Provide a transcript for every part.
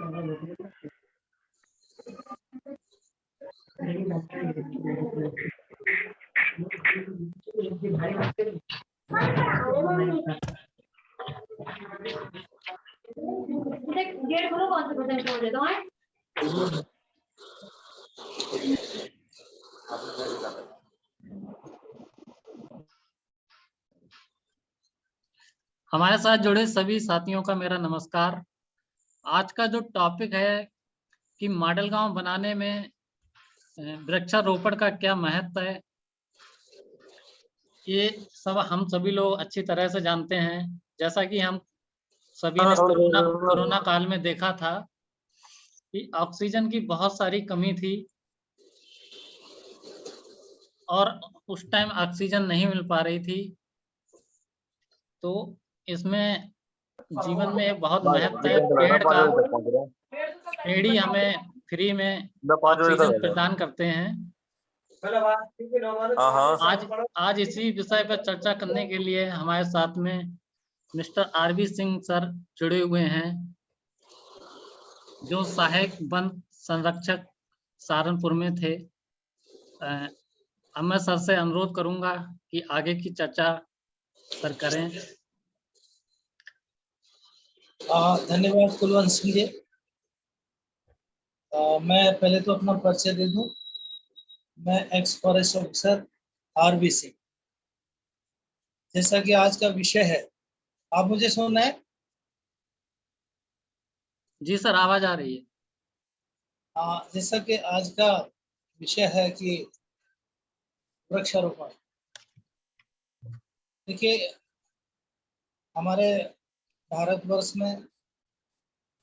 Gate खोलो, कौन से बटन छोड़ देता हूँ। हमारे साथ जुड़े सभी साथियों का मेरा नमस्कार। आज का जो टॉपिक है कि मॉडल गांव बनाने में वृक्षारोपण का क्या महत्व है, ये सब हम सभी लोग अच्छी तरह से जानते हैं। जैसा कि हम सभी ने कोरोना काल में देखा था कि ऑक्सीजन की बहुत सारी कमी थी और उस टाइम ऑक्सीजन नहीं मिल पा रही थी। तो इसमें जीवन में एक बहुत महत्व है पेड़ का। पेड़ ही हमें फ्री में ऑक्सीजन प्रदान करते हैं। आज इसी विषय पर चर्चा करने के लिए हमारे साथ में मिस्टर आरबी सिंह सर जुड़े हुए हैं, जो सहायक वन संरक्षक सहारनपुर में थे। अब मैं सर से अनुरोध करूंगा कि आगे की चर्चा सर करें। धन्यवाद कुलवंत सिंह जी। मैं पहले तो अपना परिचय दे दूं। मैं ex forest officer RB Singh. जैसा कि आज का विषय है, आप मुझे सुन रहे हैं? जी सर, आवाज आ रही है। जैसा कि आज का विषय है कि वृक्षारोपण। देखिए, हमारे भारतवर्ष में,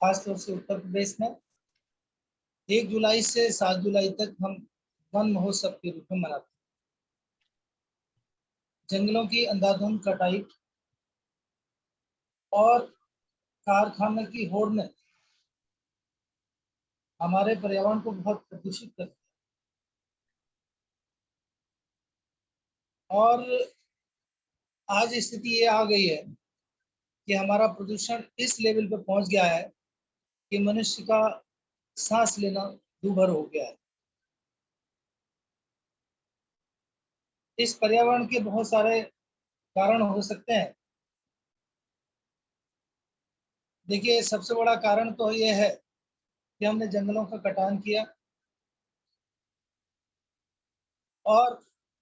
खासतौर से उत्तर प्रदेश में 1 जुलाई से 7 जुलाई तक हम वन महोत्सव के रूप में मनाते हैं। जंगलों की अंधाधुंध कटाई और कारखाने की होड़ ने हमारे पर्यावरण को बहुत प्रदूषित कर दिया और आज स्थिति ये आ गई है कि हमारा प्रदूषण इस लेवल पर पहुंच गया है कि मनुष्य का सांस लेना दूभर हो गया है। इस पर्यावरण के बहुत सारे कारण हो सकते हैं। देखिए, सबसे बड़ा कारण तो ये है कि हमने जंगलों का कटान किया और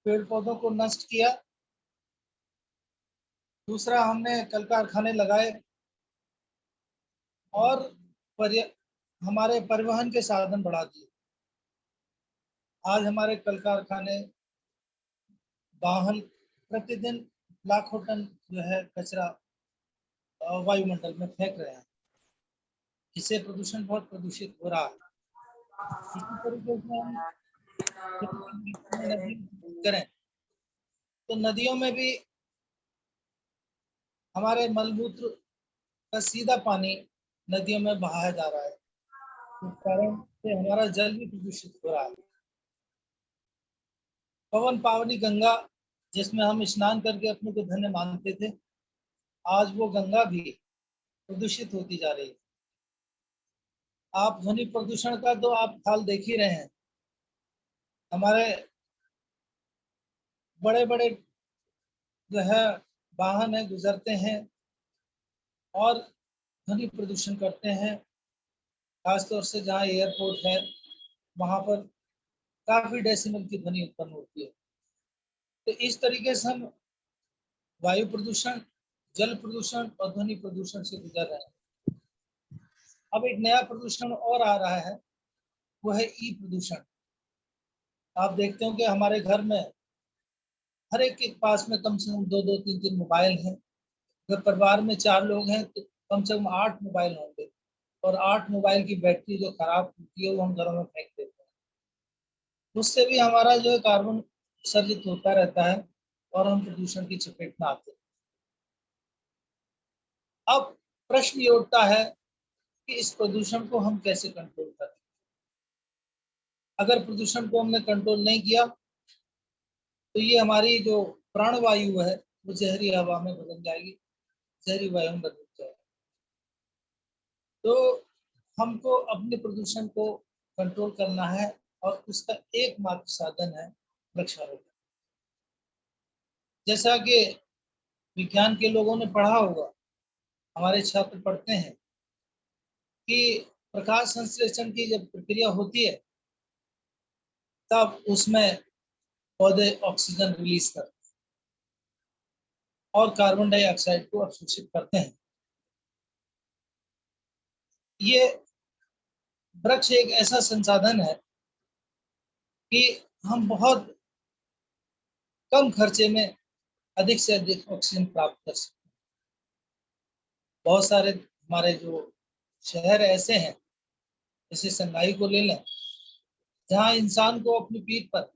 पेड़ पौधों को नष्ट किया। दूसरा, हमने कल कारखाने लगाए और हमारे परिवहन के साधन बढ़ा दिए। आज हमारे कल कारखाने, वाहन प्रतिदिन लाखों टन जो है कचरा वायुमंडल में फेंक रहे हैं। इससे प्रदूषण बहुत प्रदूषित हो रहा है। इसी तरीके से हम नदी करें तो नदियों में भी हमारे मलमूत्र का सीधा पानी नदियों में बहाया जा रहा है। इस कारण से हमारा जल भी प्रदूषित हो रहा है। पवन पावनी गंगा, जिसमें हम स्नान करके अपने को धन्य मानते थे, आज वो गंगा भी प्रदूषित होती जा रही है। आप ध्वनि प्रदूषण का तो आप हाल देख ही रहे हैं। हमारे बड़े बड़े जो है वाहन है गुजरते हैं और ध्वनि प्रदूषण करते हैं। खासतौर से जहाँ एयरपोर्ट है वहाँ पर काफी डेसिबल की ध्वनि उत्पन्न होती है। तो इस तरीके से हम वायु प्रदूषण, जल प्रदूषण और ध्वनि प्रदूषण से गुजर रहे हैं। अब एक नया प्रदूषण और आ रहा है, वो है ई प्रदूषण। आप देखते हो कि हमारे घर में हर एक के पास में कम से कम 2-2, 3-3 मोबाइल हैं। अगर परिवार में 4 लोग हैं तो कम से कम 8 मोबाइल होंगे और 8 मोबाइल की बैटरी जो खराब होती है वो हम घरों में फेंक देते हैं। उससे भी हमारा जो है कार्बन सर्जित होता रहता है और हम प्रदूषण की चपेट में आते हैं। अब प्रश्न ये उठता है कि इस प्रदूषण को हम कैसे कंट्रोल करें। अगर प्रदूषण को हमने कंट्रोल नहीं किया तो ये हमारी जो प्राणवायु है वो जहरी हवा में बदल जाएगी, जहरी वायु में बदल जाएगी। तो हमको अपने प्रदूषण को कंट्रोल करना है और उसका एकमात्र साधन है वृक्षारोपण। जैसा कि विज्ञान के लोगों ने पढ़ा होगा, हमारे छात्र पढ़ते हैं कि प्रकाश संश्लेषण की जब प्रक्रिया होती है तब उसमें पौधे ऑक्सीजन रिलीज करते हैं और कार्बन डाइऑक्साइड को अवशोषित करते हैं। ये वृक्ष एक ऐसा संसाधन है कि हम बहुत कम खर्चे में अधिक से अधिक ऑक्सीजन प्राप्त कर सकते हैं। बहुत सारे हमारे जो शहर ऐसे हैं, जैसे संघाई को ले लें, जहाँ इंसान को अपनी पीठ पर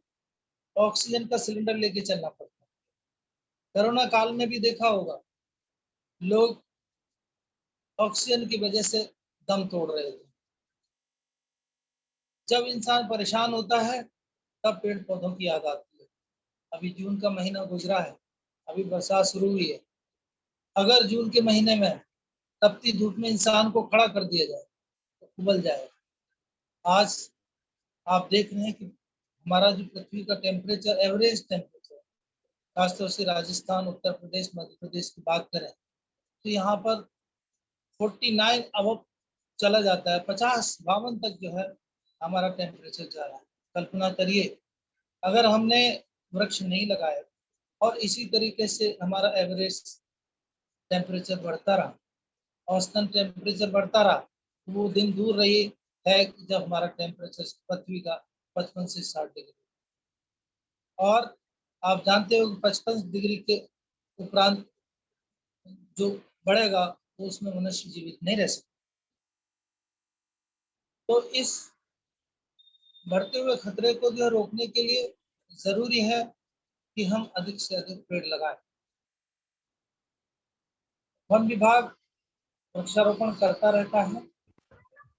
ऑक्सीजन का सिलेंडर लेके चलना पड़ता है। कोरोना काल में भी देखा होगा, लोग ऑक्सीजन की वजह से दम तोड़ रहे थे। जब इंसान परेशान होता है तब पेड़ पौधों की याद आती है। अभी जून का महीना गुजरा है, अभी बरसात शुरू हुई है। अगर जून के महीने में तपती धूप में इंसान को खड़ा कर दिया जाए तो उबल जाएगा। आज आप देख रहे हैं कि हमारा जो पृथ्वी का टेम्परेचर, एवरेज टेम्परेचर, खासतौर से राजस्थान, उत्तर प्रदेश, मध्य प्रदेश की बात करें तो यहाँ पर 49 अब चला जाता है, 50-52 तक जो है हमारा टेम्परेचर जा रहा है। कल्पना करिए अगर हमने वृक्ष नहीं लगाए और इसी तरीके से हमारा एवरेज टेम्परेचर बढ़ता रहा, औसतन टेम्परेचर बढ़ता रहा, तो वो दिन दूर रही है जब हमारा टेम्परेचर पृथ्वी का 55 से 60 डिग्री, और आप जानते हो कि 55 डिग्री के उपरांत जो बढ़ेगा तो उसमें मनुष्य जीवित नहीं रह सकता। तो इस बढ़ते हुए खतरे को जो रोकने के लिए जरूरी है कि हम अधिक से अधिक पेड़ लगाएं। वन विभाग वृक्षारोपण करता रहता है।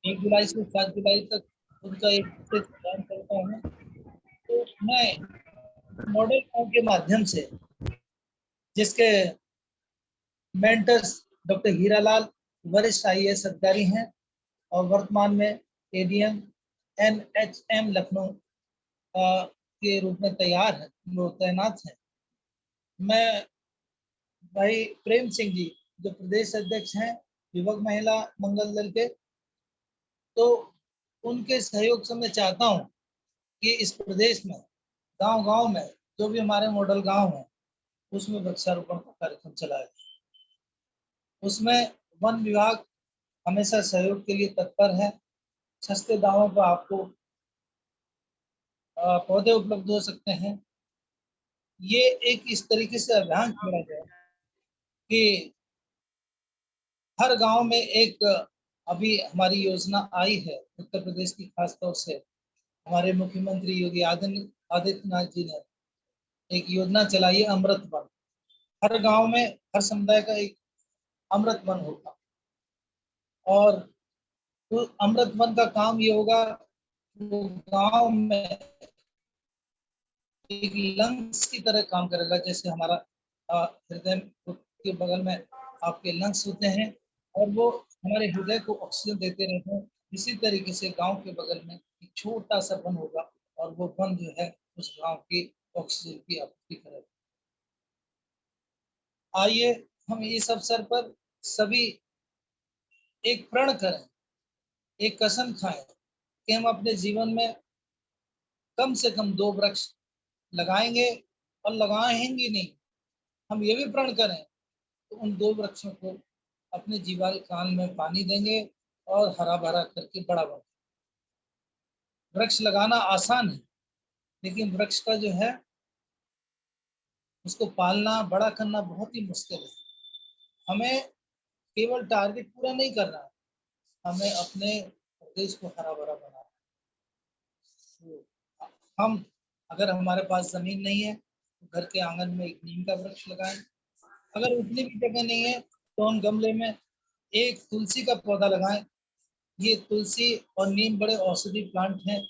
1 जुलाई से 7 जुलाई तक उनका एक विशेष अभियान चलता है। तो मैं मॉडल गांव के माध्यम से, जिसके मेंटर्स डॉक्टर हीरालाल वरिष्ठ IAS अधिकारी हैं और वर्तमान में ADM NHM लखनऊ के रूप में तैयार है, वो तैनात है। मैं भाई प्रेम सिंह जी जो प्रदेश अध्यक्ष हैं युवक महिला मंगल दल के, तो उनके सहयोग से मैं चाहता हूं कि इस प्रदेश में गांव-गांव में जो भी हमारे मॉडल गांव हैं उसमें वृक्षारोपण का कार्यक्रम चलाया। उसमें वन विभाग हमेशा सहयोग के लिए तत्पर है। सस्ते दामों पर आपको पौधे उपलब्ध हो सकते हैं। ये एक इस तरीके से अभियान छेड़ा गया कि हर गांव में एक, अभी हमारी योजना आई है उत्तर प्रदेश की, खास तौर से हमारे मुख्यमंत्री योगी आदित्यनाथ जी ने एक योजना चलाई है, अमृत वन। हर गांव में, हर समुदाय का एक अमृत वन होगा और तो अमृत वन का काम ये होगा, वो गांव में एक लंग्स की तरह काम करेगा। जैसे हमारा हृदय के बगल में आपके लंग्स होते हैं और वो हमारे हृदय को ऑक्सीजन देते रहते हैं, इसी तरीके से गांव के बगल में एक छोटा सा वन होगा और वो वन जो है उस गांव की ऑक्सीजन की आपूर्ति करेगा। आइए हम इस अवसर पर सभी एक प्रण करें, एक कसम खाएं कि हम अपने जीवन में कम से कम 2 वृक्ष लगाएंगे, और लगाएंगे नहीं, हम ये भी प्रण करें तो उन 2 वृक्षों को अपने जीवन काल में पानी देंगे और हरा भरा करके बड़ा बना। वृक्ष लगाना आसान है, लेकिन वृक्ष का जो है उसको पालना, बड़ा करना बहुत ही मुश्किल है। हमें केवल टारगेट पूरा नहीं करना है, हमें अपने प्रदेश को हरा भरा बनाना है। तो हम, अगर हमारे पास जमीन नहीं है तो घर के आंगन में एक नीम का वृक्ष लगाएं। अगर उतनी भी जगह नहीं है तो हम गमले में एक तुलसी का पौधा लगाएं। ये तुलसी और नीम बड़े औषधि प्लांट हैं।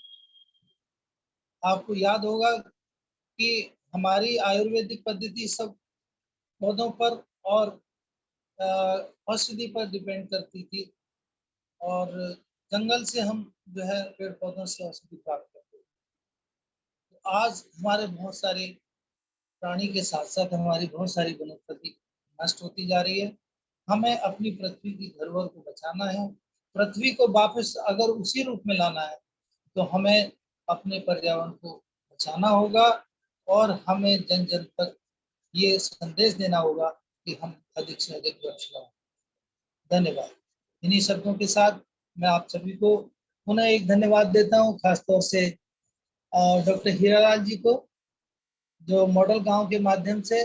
आपको याद होगा कि हमारी आयुर्वेदिक पद्धति सब पौधों पर और औषधि पर डिपेंड करती थी, और जंगल से हम जो है पेड़ पौधों से औषधि प्राप्त करते हैं। तो आज हमारे बहुत सारे प्राणी के साथ साथ हमारी बहुत सारी वनस्पति नष्ट होती जा रही है। हमें अपनी पृथ्वी की धरोहर को बचाना है। पृथ्वी को वापस अगर उसी रूप में लाना है तो हमें अपने पर्यावरण को बचाना होगा और हमें जन जन तक ये संदेश देना होगा कि हम अधिक से अधिक वृक्ष लगाएं। धन्यवाद। इन्हीं शब्दों के साथ मैं आप सभी को पुनः एक धन्यवाद देता हूँ, खासतौर से डॉक्टर हीरालाल जी को, जो मॉडल गांव के माध्यम से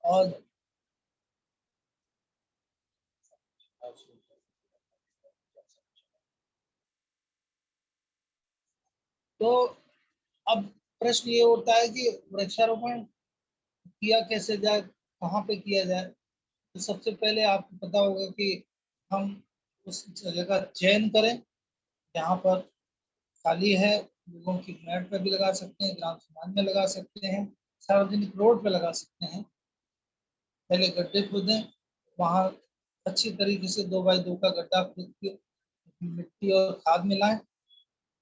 और तो अब प्रश्न ये उठता है कि वृक्षारोपण किया कैसे जाए, कहाँ पे किया जाए। तो सबसे पहले आपको पता होगा कि हम उस जगह का चयन करें जहाँ पर खाली है। लोगों की फ्लैट पे भी लगा सकते हैं, ग्राम समाज में लगा सकते हैं, सार्वजनिक रोड पे लगा सकते हैं। पहले गड्ढे खोदें, वहाँ अच्छी तरीके से 2x2 का गड्ढा खोद के मिट्टी और खाद मिलाएं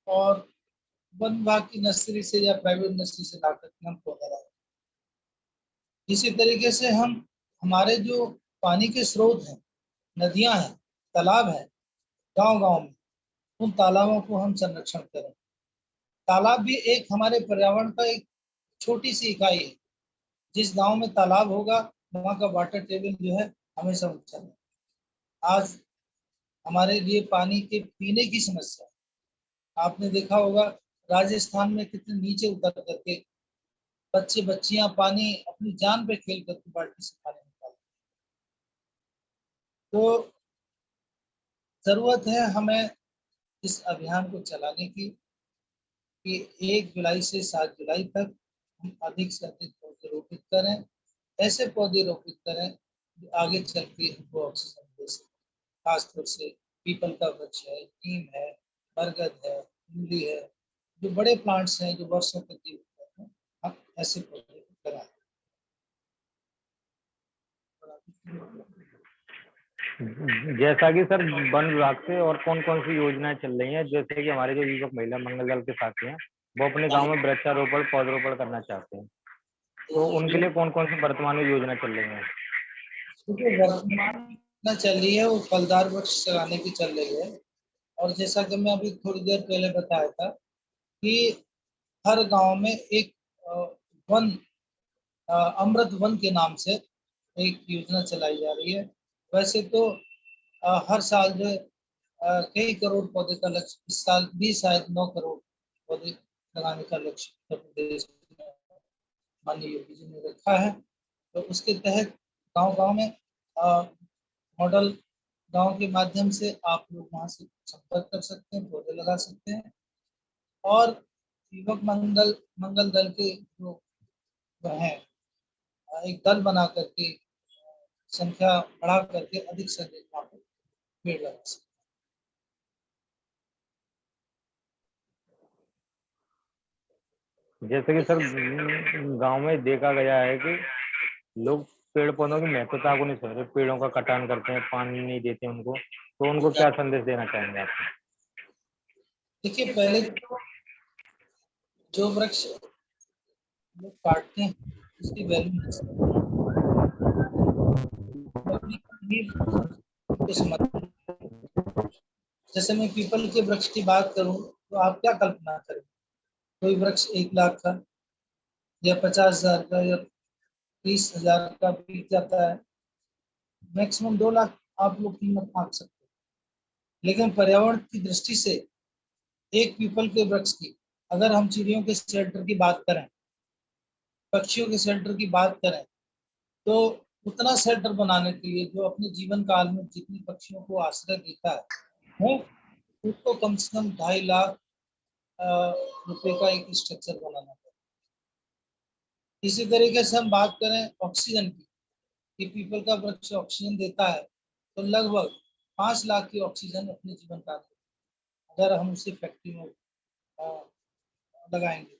और वन विभाग की नर्सरी से या प्राइवेट नर्सरी से ला करके हम पौधा लगाएं। इसी तरीके से हम हमारे जो पानी के स्रोत हैं, नदियां हैं, तालाब हैं, गांव-गांव में उन तालाबों को हम संरक्षण करें। तालाब भी एक हमारे पर्यावरण का एक छोटी सी इकाई है। जिस गांव में तालाब होगा वहाँ का वाटर टेबल जो है हमेशा ऊंचा है। आज हमारे लिए पानी के पीने की समस्या, आपने देखा होगा राजस्थान में कितने नीचे उतर करके बच्चे बच्चियां पानी अपनी जान पे खेल करके बाल्टी से पानी निकालते। तो जरूरत है हमें इस अभियान को चलाने की कि 1 जुलाई से 7 जुलाई तक हम अधिक से अधिक पौधे रोपित करें। ऐसे पौधे रोपित करें जो आगे चल के हमको ऑक्सीजन दे सके। खासतौर से पीपल का वृक्ष है, नीम है, बरगद है, इमली है, जो बड़े प्लांट्स हैं जो वर्षों तक जीवित रहते हैं, हम ऐसे पौधे लगाएं। जैसा कि सर वन विभाग से और कौन कौन सी योजनाएं चल रही हैं, जैसे कि हमारे जो युवक महिला मंगल दल के साथी हैं वो अपने गांव में वृक्षारोपण पौधरोपण करना चाहते हैं, तो उनके लिए कौन कौन सी वर्तमान में योजना चल रही है? क्योंकि वर्तमान में चल रही है वो फलदार वृक्ष लगाने की चल रही है। और जैसा कि मैं अभी थोड़ी देर पहले बताया था कि हर गांव में एक वन अमृत वन के नाम से एक योजना चलाई जा रही है। वैसे तो हर साल जो कई करोड़ पौधे का लक्ष्य, इस साल भी शायद 9 करोड़ पौधे लगाने का लक्ष्य उत्तर प्रदेश में माननीय योगी जी ने रखा है। तो उसके तहत गांव-गांव में मॉडल गांव के माध्यम से आप लोग वहां से संपर्क कर सकते हैं, पौधे लगा सकते हैं। और युवक मंगल दल के जो हैं एक दल बना करके संख्या बढ़ा करके अधिक से अधिक वहाँ पे पेड़ लगा सकते हैं। जैसे कि सर गांव में देखा गया है कि लोग पेड़ पौधों की महत्वता को नहीं समझ रहे, पेड़ों का कटान करते हैं, पानी नहीं देते उनको, तो उनको क्या संदेश देना चाहेंगे आप? देखिए, पहले जो वृक्ष लोग काटते हैं उसकी वैल्यू नहीं समझते। उनको समझते हैं। जैसे मैं पीपल के वृक्ष की बात करूं तो आप क्या कल्पना करें, कोई वृक्ष 1 लाख का या 50,000 का या 30,000 का बिक जाता है, मैक्सिमम 2 लाख आप लोग कीमत आंक सकते हैं। लेकिन पर्यावरण की दृष्टि से एक पीपल के वृक्ष की, अगर हम चिड़ियों के शेल्टर की बात करें, पक्षियों के शेल्टर की बात करें, तो उतना शेल्टर बनाने के लिए जो अपने जीवन काल में जितनी पक्षियों को आश्रय देता है उसको कम से कम 2.5 लाख रुपए का एक स्ट्रक्चर बनाना पड़ता है। इसी तरीके से हम बात करें ऑक्सीजन की, कि पीपल का वृक्ष ऑक्सीजन देता है, तो लगभग 5 लाख की ऑक्सीजन अपने जीवन काल में अगर हम उसे फैक्ट्री में लगाएंगे।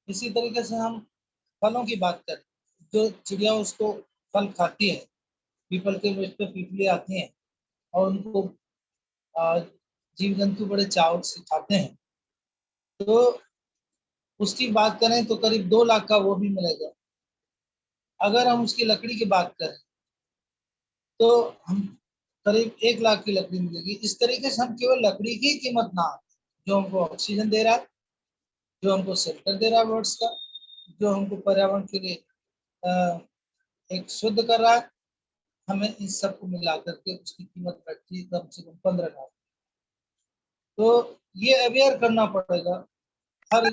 इसी तरीके से हम फलों की बात करें, जो चिड़िया उसको फल खाती है, पीपल के वृक्ष पे पीपली आती हैं और उनको जीव जंतु बड़े चाव से खाते हैं। तो उसकी बात करें तो करीब 2 लाख का वो भी मिलेगा। अगर हम उसकी लकड़ी की बात करें तो हम करीब 1 लाख की लकड़ी मिलेगी। इस तरीके से हम केवल लकड़ी की कीमत ना, जो हमको ऑक्सीजन दे रहा है, जो हमको शेल्टर दे रहा है बर्ड्स का, जो हमको पर्यावरण के लिए एक शुद्ध कर रहा है, हमें इन सबको मिला करके उसकी कीमत बैठती है कम से कम 15 लाख। तो ये अवेयर करना पड़ेगा हर,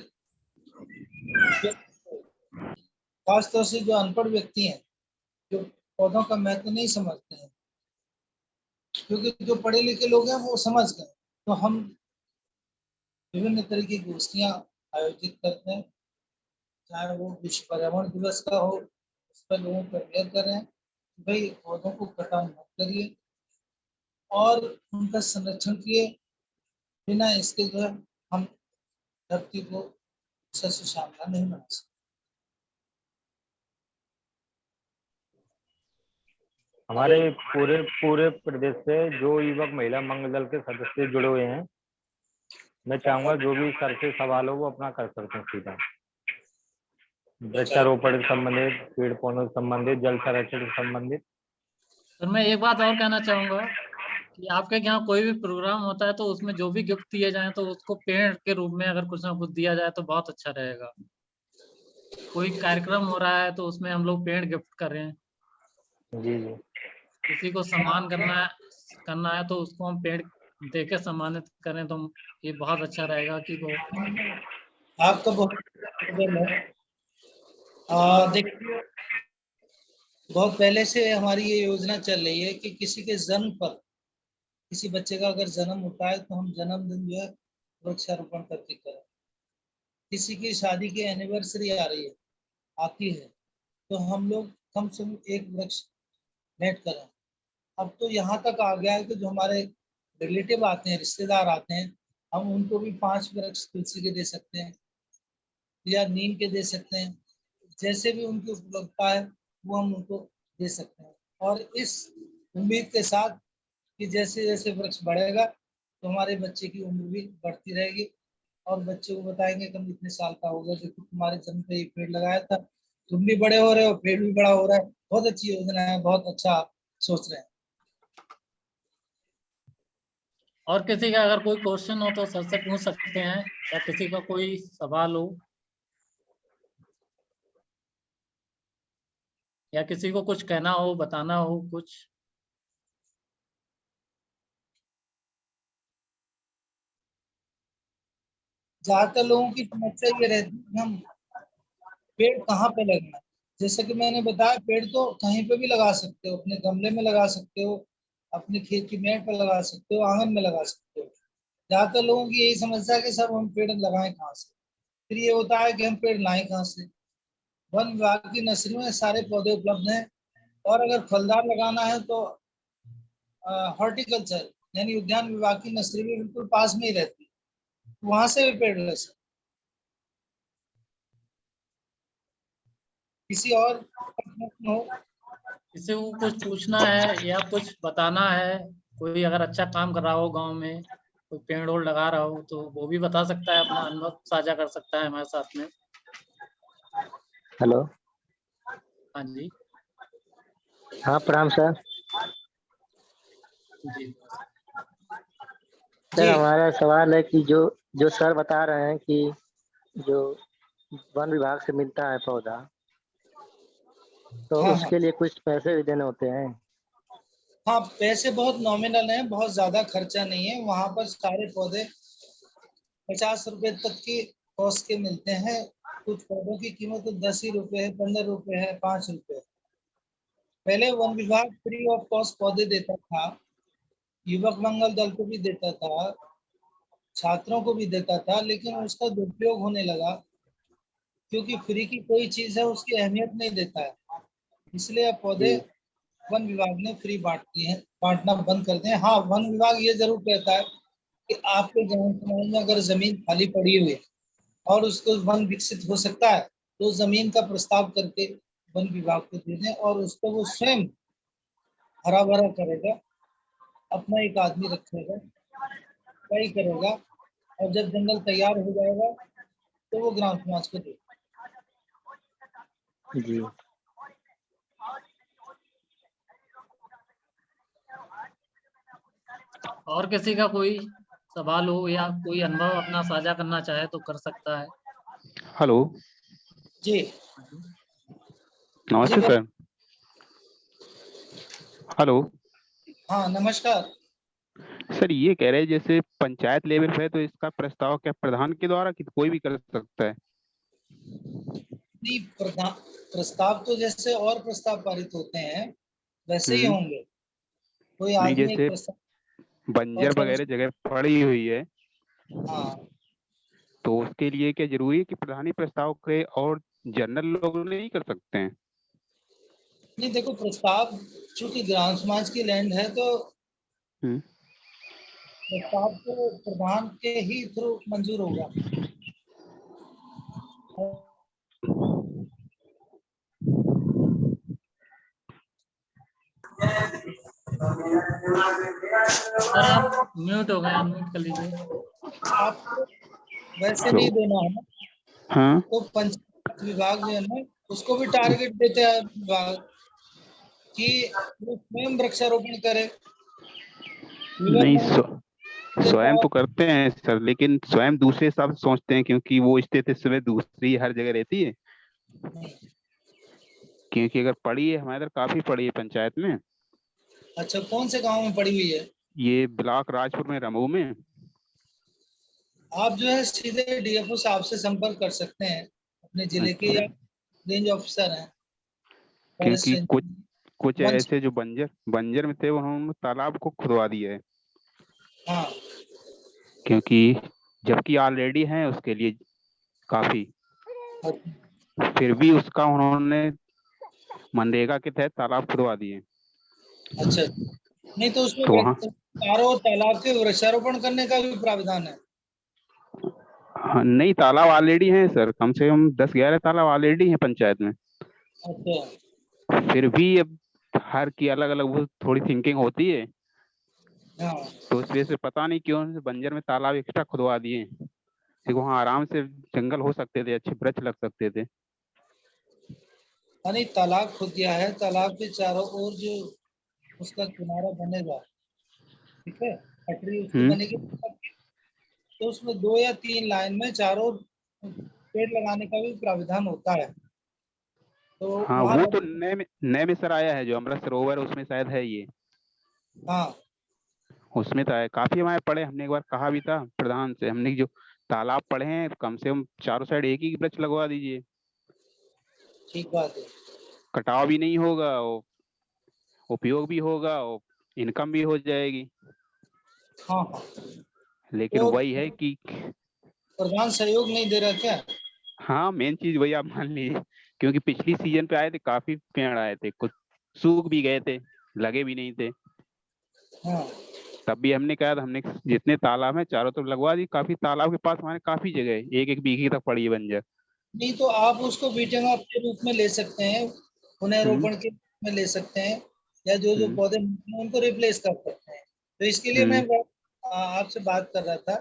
खासतौर से जो अनपढ़ व्यक्ति हैं, जो पौधों का महत्व नहीं समझते हैं, क्योंकि जो पढ़े लिखे लोग हैं वो समझ गए। तो हम विभिन्न तरह की गोष्ठियां आयोजित करते हैं, चाहे वो विश्व पर्यावरण दिवस का हो, उस पर लोगों को अवेयर करें भाई पौधों को कटान मत करिए और उनका संरक्षण किए। बिना इसके जो है हम धरती को सस्य श्यामला नहीं बना सकते। हमारे पूरे पूरे प्रदेश से जो युवक महिला मंगल दल के सदस्य जुड़े हुए हैं, मैं चाहूंगा जो भी सर से सवाल हो वो अपना कर सकते हैं सीधा, वृक्षारोपण से संबंधित, पेड़ पौधों से संबंधित, जल संरक्षण से संबंधित। सर मैं एक बात और कहना चाहूंगा कि आपके यहाँ कोई भी प्रोग्राम होता है तो उसमें जो भी गिफ्ट दिए जाए तो उसको पेड़ के रूप में अगर कुछ ना कुछ दिया जाए तो बहुत अच्छा रहेगा। कोई कार्यक्रम हो रहा है तो उसमें हम लोग पेड़ गिफ्ट कर रहे हैं, जी जी। किसी को सम्मान करना है तो उसको हम पेड़ दे के सम्मानित करें तो ये बहुत अच्छा रहेगा कि वो आपका बहुत है। देखिए बहुत पहले से हमारी ये योजना चल रही है कि किसी के जन्म पर, किसी बच्चे का अगर जन्म होता है तो हम जन्मदिन जो है वृक्षारोपण करके करें। किसी की शादी की एनिवर्सरी आ रही है, आती है, तो हम लोग कम से कम 1 वृक्ष भेंट करें। अब तो यहाँ तक आ गया है कि जो हमारे रिलेटिव आते हैं, रिश्तेदार आते हैं, हम उनको भी 5 वृक्ष तुलसी के दे सकते हैं या नीम के दे सकते हैं। जैसे भी उनकी उपलब्धता है वो हम उनको दे सकते हैं, और इस उम्मीद के साथ कि जैसे जैसे वृक्ष बढ़ेगा तो हमारे बच्चे की उम्र भी बढ़ती रहेगी, और बच्चे को बताएंगे कि हम इतने साल का हो गया, देखो तुम्हारे जन्म पे ये पेड़ लगाया था, तुम भी बड़े हो रहे हो, पेड़ भी बड़ा हो रहा है। बहुत अच्छी योजना है, बहुत अच्छा सोच रहे हैं। और किसी का अगर कोई क्वेश्चन हो तो सर से पूछ सकते हैं, या किसी का कोई सवाल हो या किसी को कुछ कहना हो, बताना हो कुछ। ज्यादातर लोगों की समस्या ये रहती है कि हम पेड़ कहाँ पे लगना है। जैसे कि मैंने बताया, पेड़ तो कहीं पे भी लगा सकते हो, अपने गमले में लगा सकते हो, अपने खेत की मेड़ पर लगा सकते हो, आंगन में लगा सकते हो। ज्यादातर लोगों की यही समस्या है कि सर हम पेड़ लगाएं कहाँ से। फिर ये होता है कि हम पेड़ लाएं कहाँ से। वन विभाग की नर्सरी में सारे पौधे उपलब्ध हैं, और अगर फलदार लगाना है तो हॉर्टिकल्चर यानी उद्यान विभाग की नर्सरी भी बिल्कुल पास में ही रहती है, वहां से भी पेड़ ले सकते। किसी और प्रश्न हो? किसी को कुछ पूछना है या कुछ बताना है, कोई अगर अच्छा काम कर रहा हो गांव में, कोई पेड़ ओड़ लगा रहा हो तो वो भी बता सकता है, अपना अनुभव साझा कर सकता है हमारे साथ में। हेलो। हाँ जी। हाँ प्रणाम सर। जी सर हमारा सवाल है कि जो जो सर बता रहे हैं कि जो वन विभाग से मिलता है पौधा, तो हाँ हाँ उसके लिए कुछ पैसे भी देने होते हैं? हाँ, पैसे बहुत नॉमिनल हैं, बहुत ज्यादा खर्चा नहीं है। वहां पर सारे पौधे 50 रुपए तक की कॉस्ट के मिलते हैं। कुछ पौधों की कीमत तो 10 ही रुपए है, 15 रुपए है, 5 रुपए। पहले वन विभाग फ्री ऑफ कॉस्ट पौधे देता था, युवक मंगल दल को भी देता था, छात्रों को भी देता था, लेकिन उसका दुरुपयोग होने लगा, क्योंकि फ्री की कोई चीज है उसकी अहमियत नहीं देता है। इसलिए अब पौधे जी। वन विभाग ने फ्री बांटती है, बांटना बंद कर दें। हाँ, वन विभाग ये जरूर कहता है कि आपके गाँव समाज में अगर जमीन खाली पड़ी हुई है और उसको वन विकसित हो सकता है, तो जमीन का प्रस्ताव करके वन विभाग को दे दें, और उसको वो स्वयं हरा भरा करेगा, अपना एक आदमी रखेगा कटाई करेगा और जब जंगल तैयार हो जाएगा तो वो ग्राम समाज को देगा। जी। और किसी का कोई सवाल हो या कोई अनुभव अपना साझा करना चाहे तो कर सकता है। हेलो, जी नमस्ते जी, सर। हेलो हाँ नमस्कार। सर, ये कह रहे हैं जैसे पंचायत लेवल पे है तो इसका प्रस्ताव क्या प्रधान के द्वारा कि कोई भी कर सकता है? नहीं, प्रस्ताव तो जैसे और प्रस्ताव पारित होते हैं वैसे ही हम्म। होंगे। कोई नहीं, आदमी एक जैसे प्रस्ताव और बंजर जब वगैरह जगह पड़ी हुई है हाँ तो उसके लिए क्या जरूरी है कि प्रधान ही प्रस्ताव करे और जनरल लोग नहीं कर सकते हैं? नहीं, देखो प्रस्ताव चूंकि ग्राम समाज की लैंड है तो हम्म। प्रस्ताव तो प्रधान के ही थ्रू मंजूर होगा। सर आप म्यूट हो गए, अनम्यूट कर लीजिए। आपको वैसे हेलो। नहीं देना है ना, हाँ। तो पंचायत विभाग जो है ना उसको भी टारगेट देते हैं विभाग कि वो स्वयं वृक्षारोपण करे। रिवर नहीं, फ्रंट देता स्वयं है। तो करते हैं सर, लेकिन स्वयं दूसरे सब सोचते हैं क्योंकि वो स्थिति इस समय दूसरी हर जगह रहती है। क्योंकि अगर पड़ी है हमारे इधर काफी पड़ी है पंचायत में। अच्छा, कौन से गांव में पड़ी हुई है? ये ब्लॉक राजपुर में, रमऊ में। आप जो है सीधे डीएफओ साहब से संपर्क कर सकते हैं, अपने जिले के, अच्छा। या रेंज ऑफिसर हैं फॉरेस्ट क्योंकि रेंज, कुछ वन। ऐसे जो बंजर बंजर में थे उन्होंने तालाब को खुदवा दिया है। हाँ क्योंकि जबकि ऑलरेडी हैं उसके लिए काफी, फिर भी उसका उन्होंने मनरेगा के तहत तालाब खुदवा दिए। अच्छा, नहीं तो उसमें तो वहाँ चारों तालाब के वृक्षारोपण करने का भी प्रावधान है। हाँ, नहीं तालाब ऑलरेडी हैं सर, कम से कम 10-11 तालाब ऑलरेडी हैं पंचायत में। अच्छा फिर भी अब हर की अलग अलग वो थोड़ी थिंकिंग होती है, हाँ, तो इस वजह से पता नहीं क्यों बंजर में तालाब एक्स्ट्रा खुदवा दिए। देखो वहाँ आराम से जंगल हो सकते थे, अच्छे वृक्ष लग सकते थे। यानी तालाब खुद गया है, तालाब के चारों ओर जो उसका किनारा बनेगा, ठीक है, पटरी उसकी हम्म। बनेगी, तो उसमें 2 या 3 लाइन में चारों पेड़ लगाने का भी प्रावधान होता है। तो हाँ, वहां वो तो लगे। नए में सर आया है जो अमृत सरोवर, उसमें शायद है ये। हाँ उसमें तो है काफी, हमारे पढ़े, हमने एक बार कहा भी था प्रधान से, हमने जो तालाब पढ़े हैं कम से कम चारों साइड एक ही वृक्ष लगवा दीजिए, ठीक बात है। कटाव भी नहीं होगा और उपयोग भी होगा और इनकम भी हो जाएगी। हाँ हाँ, लेकिन तो वही है कि प्रधान सहयोग नहीं दे रहा क्या? हाँ, मेन चीज वही आप मान लीजिए, क्योंकि पिछली सीजन पे आए थे काफी पेड़ आए थे, कुछ सूख भी गए थे, लगे भी नहीं थे। हाँ, तब भी हमने कहा था, हमने जितने तालाब हैं चारों तरफ लगवा दी, काफी तालाब के पास हमारे काफी जगह है, 1-1 बीघे तक पड़ी है बंजर। नहीं तो आप उसको बीटिंग अप के रूप में ले सकते हैं, हम्म। पुनर्रोपण के रूप में ले सकते हैं, या जो जो हम्म। पौधे हैं उनको रिप्लेस कर सकते हैं। तो इसके लिए मैं हम्म। आपसे बात कर रहा था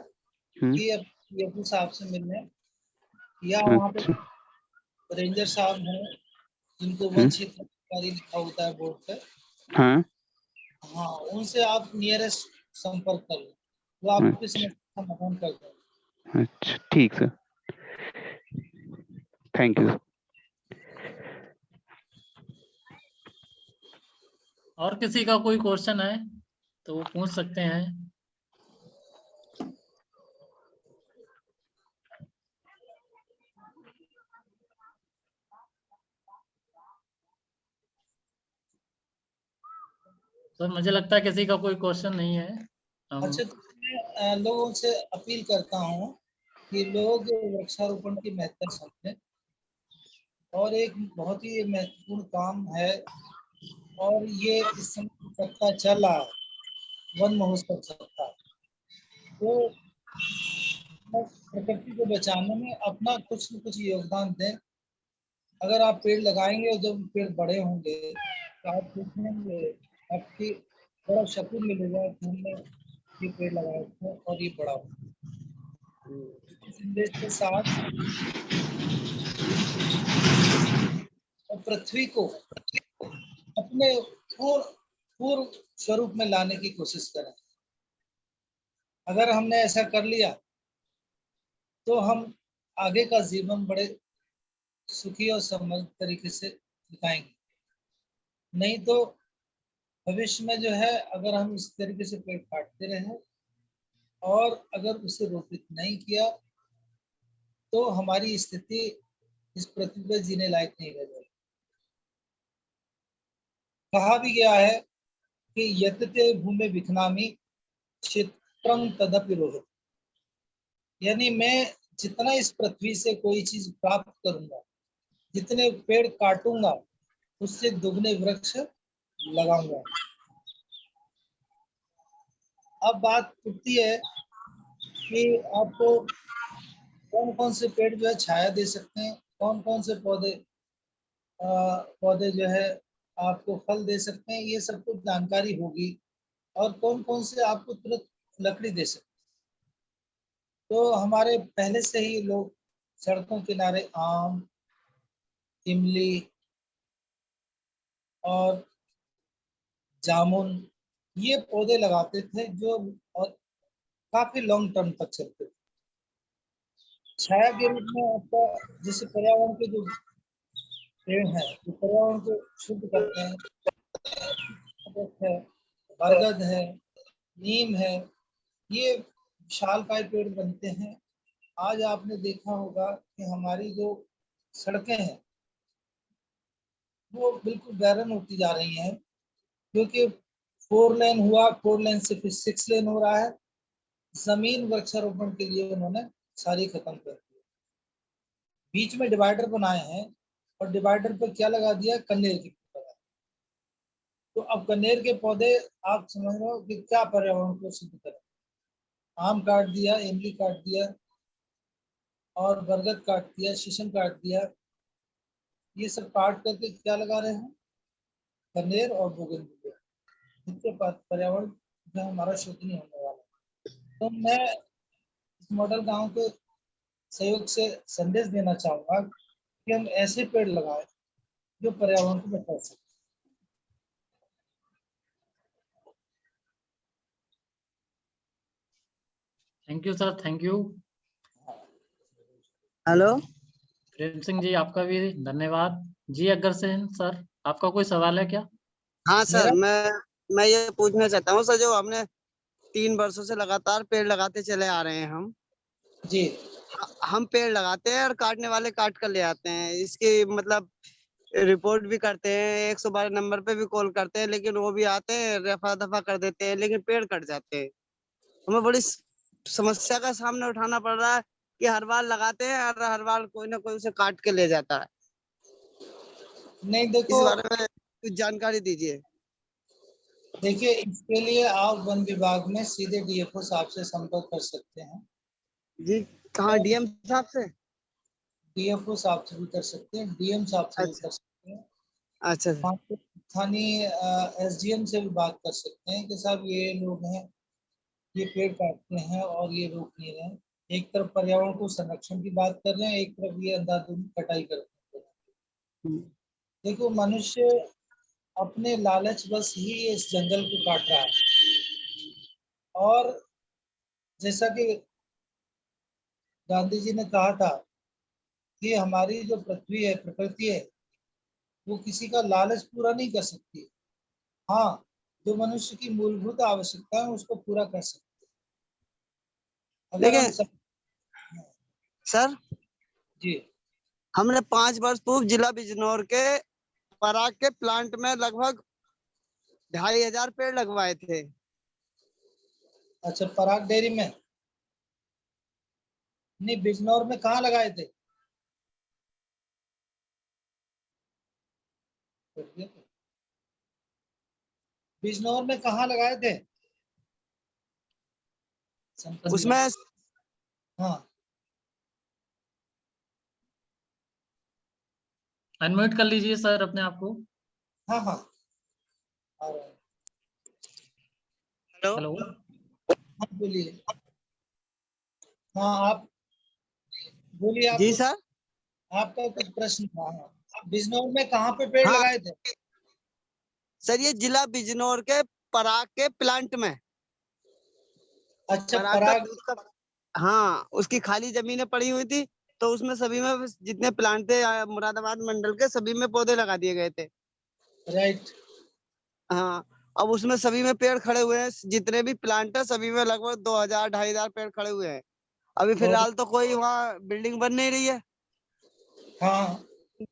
हम्म। कि अब डीएफओ साहब से मिलने, या वहाँ पे अच्छा। रेंजर साहब हैं जिनको वन हम्म। क्षेत्र अधिकारी लिखा होता है बोर्ड पे, हाँ। हाँ उनसे आप नियरेस्ट संपर्क कर लो, वो आपकी अच्छा। समस्या का समाधान कर देंगे। अच्छा, ठीक सर, थैंक यू। और किसी का कोई क्वेश्चन है तो वो पूछ सकते हैं। सर मुझे लगता है किसी का कोई क्वेश्चन नहीं है। अच्छा, हम तो मैं लोगों से अपील करता हूँ कि लोग वृक्षारोपण की महत्ता समझें, और एक बहुत ही महत्वपूर्ण काम है, और ये इस समय सप्ताह चल रहा है, वन महोत्सव सप्ताह, तो प्रकृति को बचाने में अपना कुछ न कुछ योगदान दें। अगर आप पेड़ लगाएंगे और जब पेड़ बड़े होंगे तो आप देखेंगे, आपकी बड़ा सुकून मिलेगा कि हमने ये पेड़ लगाए थे और ये बड़ा हुआ। इस संदेश के साथ और पृथ्वी को अपने पूर्व स्वरूप में लाने की कोशिश करें। अगर हमने ऐसा कर लिया तो हम आगे का जीवन बड़े सुखी और समृद्ध तरीके से बिताएंगे। नहीं तो भविष्य में जो है, अगर हम इस तरीके से पेड़ काटते रहे और अगर उसे रोपित नहीं किया तो हमारी स्थिति इस पृथ्वी पर जीने लायक नहीं रह जाएगी। कहा भी गया है कि यतते भूमि विखनामी क्षेत्रम तदपि रोहित, यानी मैं जितना इस पृथ्वी से कोई चीज प्राप्त करूंगा, जितने पेड़ काटूंगा, उससे दुगने वृक्ष लगाऊंगा। अब बात उठती है कि आपको कौन कौन से पेड़ जो है छाया दे सकते हैं, कौन कौन से पौधे जो है आपको फल दे सकते हैं, ये सब कुछ जानकारी होगी। और कौन कौन से आपको तुरंत लकड़ी दे सकते हैं। तो हमारे पहले से ही लोग सड़कों किनारे आम, इमली और जामुन ये पौधे लगाते थे, जो और काफी लॉन्ग टर्म तक चलते थे। छाया के रूप में आपका जैसे पर्यावरण के जो पेड़ हैं, जो पर्यावरण को शुद्ध करते हैं, है, बरगद है, नीम है, ये विशालकाय पेड़ बनते हैं। आज आपने देखा होगा कि हमारी जो सड़कें हैं वो बिल्कुल बैरन होती जा रही हैं, क्योंकि 4 लेन हुआ, 4 लेन से फिर 6 लेन हो रहा है। जमीन वृक्षारोपण के लिए उन्होंने सारी खत्म कर दी। बीच में डिवाइडर बनाए हैं और डिवाइडर पर क्या लगा दिया, कनेर के पौधे। तो अब कनेर के पौधे आप समझ रहे हो कि क्या पर्यावरण को शुद्ध करें। आम काट दिया, इमली काट दिया और बरगद काट दिया, शीशम काट दिया। ये सब काट करके क्या लगा रहे हैं, कनेर और बोगनविलिया। इसके बाद पर्यावरण जो हमारा शुद्ध नहीं होने वाला। तो मैं इस मॉडल गांव के सहयोग से संदेश देना चाहूंगा कि हम ऐसे पेड़ लगाएं जो पर्यावरण को बचा सके। Thank you sir, thank you. Hello, Prem Singh ji आपका भी धन्यवाद। जी अग्रसेन सर, आपका कोई सवाल है क्या? हाँ सर, मेरा मैं ये पूछना चाहता हूँ सर, जो हमने 3 वर्षों से लगातार पेड़ लगाते चले आ रहे हैं जी, हम पेड़ लगाते हैं और काटने वाले काट कर ले आते हैं। इसकी मतलब रिपोर्ट भी करते हैं, 112 नंबर पे भी कॉल करते हैं, लेकिन वो भी आते हैं, रफा दफा कर देते हैं, लेकिन पेड़ कट जाते हैं। हमें बड़ी समस्या का सामना उठाना पड़ रहा है कि हर बार लगाते हैं और हर बार कोई ना कोई उसे काट के ले जाता है। नहीं इस देखो, बारे में कुछ जानकारी दीजिए। देखिए इसके लिए आप वन विभाग में सीधे डीएफओ साहब से संपर्क कर सकते हैं। जी, कहाँ? डीएम साहब से? डीएफओ साहब से भी कर सकते हैं, डीएम साहब से भी अच्छा कर सकते हैं। अच्छा वहाँ पे स्थानीय एसडीएम से भी बात कर सकते हैं कि साहब ये लोग हैं, ये पेड़ काटते हैं और ये रोक नहीं रहे हैं। एक तरफ पर्यावरण को संरक्षण की बात कर रहे हैं, एक तरफ ये अंधाधुंध कटाई करते हैं। देखो मनुष्य अपने लालच बस ही इस जंगल को काट रहा है। और जैसा कि गांधी जी ने कहा था कि हमारी जो पृथ्वी है, प्रकृति है, वो किसी का लालच पूरा नहीं कर सकती। हाँ, जो मनुष्य की मूलभूत आवश्यकता है उसको पूरा कर सकते हैं। अगर हम लेकिन सर, जी, हमने 5 वर्ष पूर्व जिला बिजनौर के पराग के प्लांट में लगभग 2500 पेड़ लगवाए थे। अच्छा, पराग डेयरी में नहीं, बिजनौर में कहाँ लगाए थे? बिजनौर में कहाँ लगाए थे? उसमें हाँ, अनम्यूट कर लीजिए सर अपने आप को। हाँ, हाँ, आ रहा है। हेलो, हेलो, हाँ बोलिए। हाँ आप बोलिए। आप जी सर। आपका कुछ प्रश्न था। आप बिजनौर में कहाँ पे पेड़ हाँ लगाए थे? सर, ये जिला बिजनौर के पराग के प्लांट में। अच्छा पराग का पराग। दूध का, हाँ, उसकी खाली जमीनें पड़ी हुई थी, तो उसमें सभी में जितने प्लांट थे मुरादाबाद मंडल के, सभी में पौधे लगा दिए गए थे। राइट। हाँ, अब उसमें सभी में पेड़ खड़े हुए हैं, जितने भी प्लांट है सभी में लगभग 2000 2500 पेड़ खड़े हुए हैं। अभी फिलहाल तो कोई वहाँ बिल्डिंग बन नहीं रही है। हाँ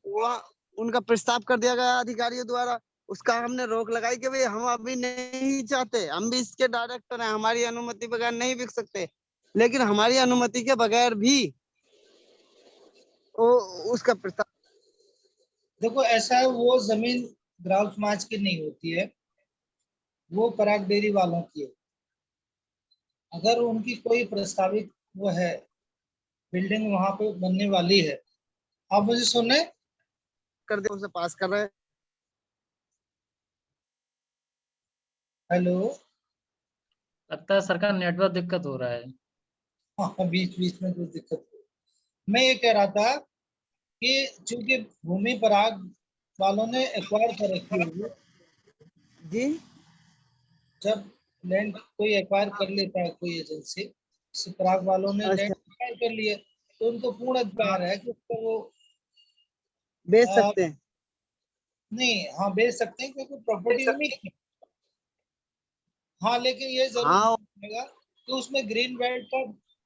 वहाँ उनका प्रस्ताव कर दिया गया अधिकारियों द्वारा, उसका हमने रोक लगाई कि भाई हम अभी नहीं चाहते, हम भी इसके डायरेक्टर हैं, हमारी अनुमति बगैर नहीं बिक सकते। लेकिन हमारी अनुमति के बगैर भी वो उसका प्रस्ताव। देखो ऐसा है, वो जमीन ग्राम समाज की नहीं होती है, वो पराग डेयरी वालों की है। अगर उनकी कोई प्रस्तावित वो है बिल्डिंग वहां पे बनने वाली है, आप मुझे सुन रहे? कर दे, उसे पास कर रहे हैं। हेलो। लगता है सरकार नेटवर्क दिक्कत हो रहा है। हाँ बीच बीच में जो दिक्कत है। मैं ये कह रहा था कि चूंकि भूमि पराग वालों ने एक्वायर कर रखी होगी, जी जब लैंड कोई एक्वायर कर लेता है कोई एजेंसी, जैसे पराग वालों ने लैंड अच्छा, एक्वायर कर लिया, तो उनको पूर्ण अधिकार है कि उसको वो बेच आ, सकते हैं। नहीं, हाँ बेच सकते हैं क्योंकि प्रॉपर्टी उन्हीं की है। हाँ लेकिन ये जरूर हाँ होगा कि उसमें ग्रीन बेल्ट का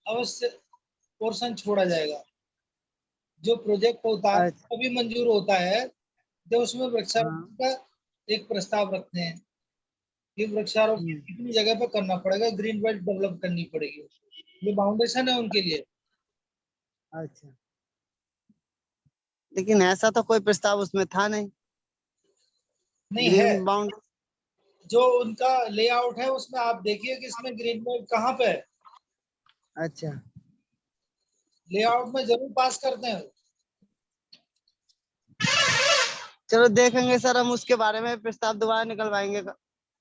अवश्य पोर्शन छोड़ा जाएगा। जो प्रोजेक्ट होता है अच्छा, तभी मंजूर होता है जब उसमें हाँ वृक्षारोपण का एक प्रस्ताव रखते हैं कि वृक्षारोपण इतनी जगह पर करना पड़ेगा, ग्रीन बेल्ट डेवलप करनी पड़ेगी। ये बाउंडेशन है उनके लिए। अच्छा, लेकिन ऐसा तो कोई प्रस्ताव उसमें था नहीं। नहीं है, ग्रीन बाउंड। जो उनका लेआउट है उसमें आप देखिए कि इसमें ग्रीन बेल्ट कहाँ पे है। अच्छा, लेआउट में जरूर पास करते हैं। चलो देखेंगे सर, हम उसके बारे में प्रस्ताव दोबारा निकलवाएंगे,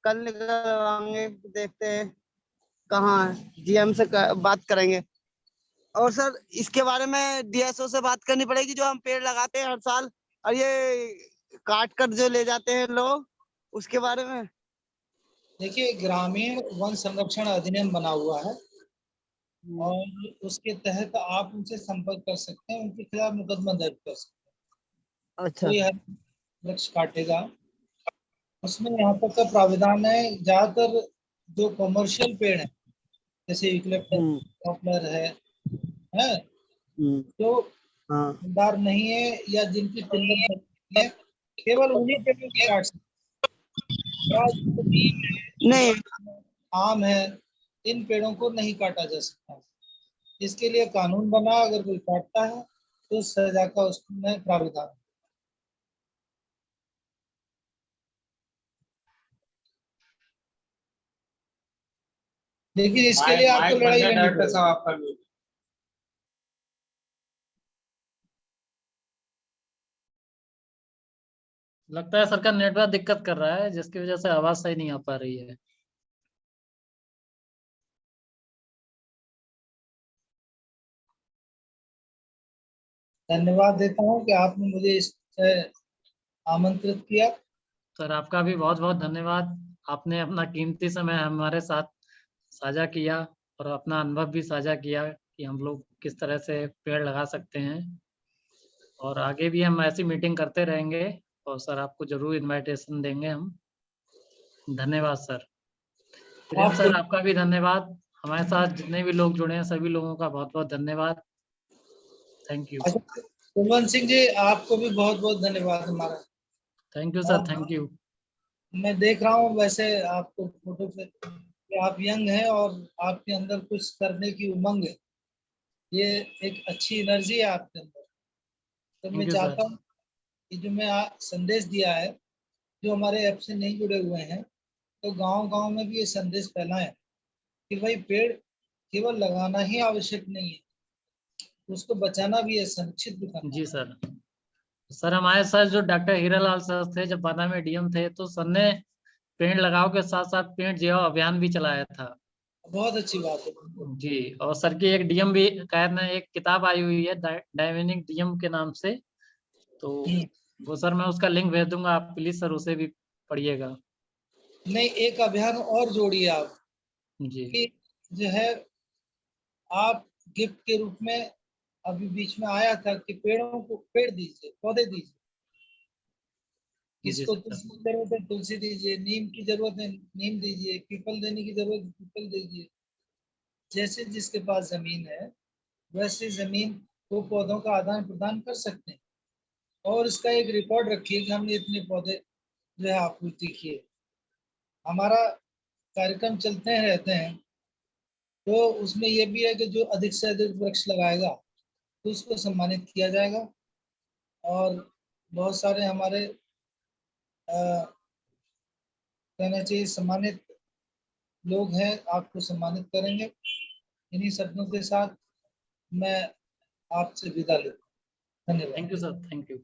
कल निकलवाएंगे, देखते हैं कहाँ है, जीएम से बात करेंगे। और सर इसके बारे में डीएसओ से बात करनी पड़ेगी, जो हम पेड़ लगाते हैं हर साल और ये काट कर जो ले जाते हैं लोग, उसके बारे में। देखिए ग्रामीण वन संरक्षण अधिनियम बना हुआ है और उसके तहत आप उनसे संपर्क कर सकते हैं, उनके खिलाफ मुकदमा दर्ज कर सकते हैं। अच्छा। कोई हर वृक्ष काटेगा, उसमें यहाँ तक का प्राविधान है, ज्यादातर जो कमर्शियल पेड़ है जैसे यूकलिप्टस पॉपुलर है जो हाँ फलदार नहीं है या जिनकी टिम्बर नहीं है, केवल उन्हीं पेड़ों को काट सकते हैं। या जो नीम नहीं, है, आम है, इन पेड़ों को नहीं काटा जा सकता। इसके लिए कानून बना, अगर कोई काटता है तो सजा का उसमें प्राविधान है। लेकिन इसके लिए आपको लड़ाई लड़नी पड़ेगी। लगता है सरकार नेटवर्क दिक्कत कर रहा है, जिसकी वजह से आवाज सही नहीं आ पा रही है। धन्यवाद देता हूँ कि आपने मुझे इस आमंत्रित किया। सर आपका भी बहुत बहुत धन्यवाद। आपने अपना कीमती समय हमारे साथ साझा किया और अपना अनुभव भी साझा किया कि हम लोग किस तरह से पेड़ लगा सकते हैं। और आगे भी हम ऐसी मीटिंग करते रहेंगे और सर आपको जरूर इनविटेशन देंगे हम। धन्यवाद सर। प्रिंस आपको सर आपका भी धन्यवाद। हमारे साथ जितने भी लोग जुड़े हैं सभी लोगों का बहुत बहुत धन्यवाद। Thank you. कुलवंत सिंह जी, आपको भी बहुत बहुत धन्यवाद हमारा। Thank you sir, thank you. मैं देख रहा हूँ वैसे आपको फोटो पे कि आप यंग हैं और आपके अंदर कुछ करने की उमंग है। ये एक अच्छी एनर्जी है आपके अंदर। तो थैंक मैं यू सर। चाहता हूँ कि जो मैं संदेश दिया है, जो हमारे ऐप से नहीं जुड़े हुए हैं, तो गांव गांव में भी ये संदेश फैलाएं कि भाई पेड़ केवल लगाना ही आवश्यक नहीं है, उसको बचाना भी है, संरक्षित भी करना जी सर। सर हमारे साथ जो डॉक्टर हीरालाल सर थे जब बादा में डीएम थे, तो सर ने पेड़ लगाओ के साथ साथ पेड़ जियो अभियान भी चलाया था। बहुत अच्छी बात है। जी। और सर की एक डीएम भी खैर ना एक किताब आई हुई है डायनेमिक डीएम के नाम से, तो वो सर मैं उसका लिंक भेज दूंगा, आप प्लीज सर उसे भी पढ़िएगा। नहीं, एक अभियान और जोड़िए आप जी कि जो है आप गिफ्ट के रूप में, अभी बीच में आया था कि पेड़ों को पेड़ दीजिए, पौधे दीजिए। जी किसको सर। तुलसी की जरूरत है तुलसी दीजिए, नीम की जरूरत है नीम दीजिए, पीपल देने की जरूरत है पीपल दीजिए। जैसे जिसके पास जमीन है वैसे जमीन को पौधों का आदान प्रदान कर सकते हैं, और इसका एक रिकॉर्ड रखिए कि हमने इतने पौधे जो है आपूर्ति किए। हमारा कार्यक्रम चलते रहते हैं, तो उसमें यह भी है कि जो अधिक से अधिक वृक्ष लगाएगा तो उसको सम्मानित किया जाएगा। और बहुत सारे हमारे कहना चाहिए सम्मानित लोग हैं, आपको सम्मानित करेंगे। इन्हीं शब्दों के साथ मैं आपसे विदा लेता हूँ। धन्यवाद। Thank you sir, thank you.